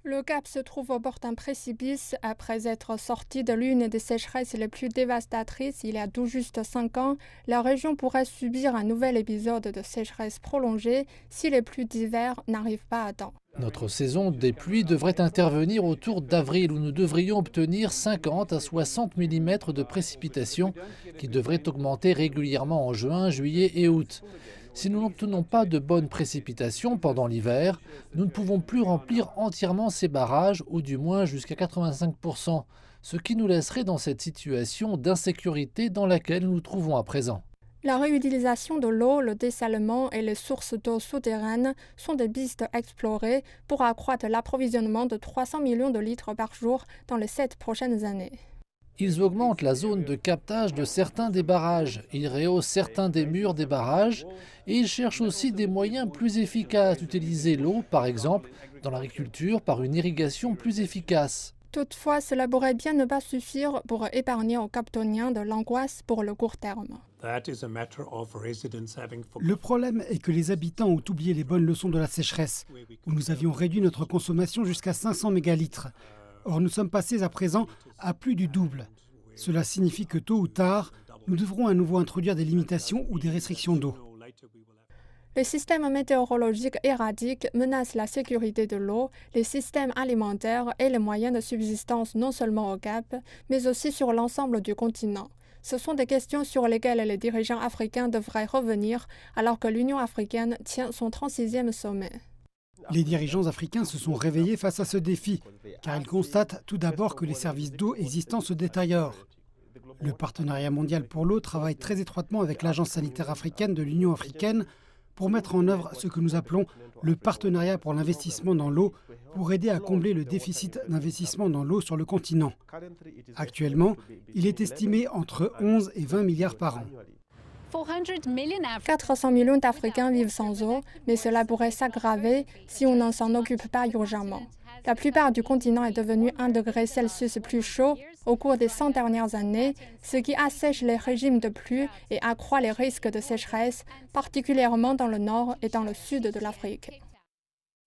Le Cap se trouve au bord d'un précipice après être sorti de l'une des sécheresses les plus dévastatrices il y a tout juste 5 ans. La région pourrait subir un nouvel épisode de sécheresse prolongée si les pluies d'hiver n'arrivent pas à temps. Notre saison des pluies devrait intervenir autour d'avril où nous devrions obtenir 50 à 60 mm de précipitations qui devraient augmenter régulièrement en juin, juillet et août. Si nous n'obtenons pas de bonnes précipitations pendant l'hiver, nous ne pouvons plus remplir entièrement ces barrages, ou du moins jusqu'à 85%, ce qui nous laisserait dans cette situation d'insécurité dans laquelle nous nous trouvons à présent. La réutilisation de l'eau, le dessalement et les sources d'eau souterraines sont des pistes explorées pour accroître l'approvisionnement de 300 millions de litres par jour dans les 7 prochaines années. Ils augmentent la zone de captage de certains des barrages, ils rehaussent certains des murs des barrages et ils cherchent aussi des moyens plus efficaces d'utiliser l'eau, par exemple dans l'agriculture, par une irrigation plus efficace. Toutefois, cela pourrait bien ne pas suffire pour épargner aux Captoniens de l'angoisse pour le court terme. Le problème est que les habitants ont oublié les bonnes leçons de la sécheresse, où nous avions réduit notre consommation jusqu'à 500 mégalitres. Or, nous sommes passés à présent à plus du double. Cela signifie que tôt ou tard, nous devrons à nouveau introduire des limitations ou des restrictions d'eau. Les systèmes météorologiques erratiques menacent la sécurité de l'eau, les systèmes alimentaires et les moyens de subsistance non seulement au Cap, mais aussi sur l'ensemble du continent. Ce sont des questions sur lesquelles les dirigeants africains devraient revenir alors que l'Union africaine tient son 36e sommet. Les dirigeants africains se sont réveillés face à ce défi, car ils constatent tout d'abord que les services d'eau existants se détériorent. Le Partenariat mondial pour l'eau travaille très étroitement avec l'Agence sanitaire africaine de l'Union africaine pour mettre en œuvre ce que nous appelons le partenariat pour l'investissement dans l'eau, pour aider à combler le déficit d'investissement dans l'eau sur le continent. Actuellement, il est estimé entre 11 et 20 milliards par an. 400 millions d'Africains vivent sans eau, mais cela pourrait s'aggraver si on ne s'en occupe pas urgemment. La plupart du continent est devenu 1 degré Celsius plus chaud au cours des 100 dernières années, ce qui assèche les régimes de pluie et accroît les risques de sécheresse, particulièrement dans le nord et dans le sud de l'Afrique.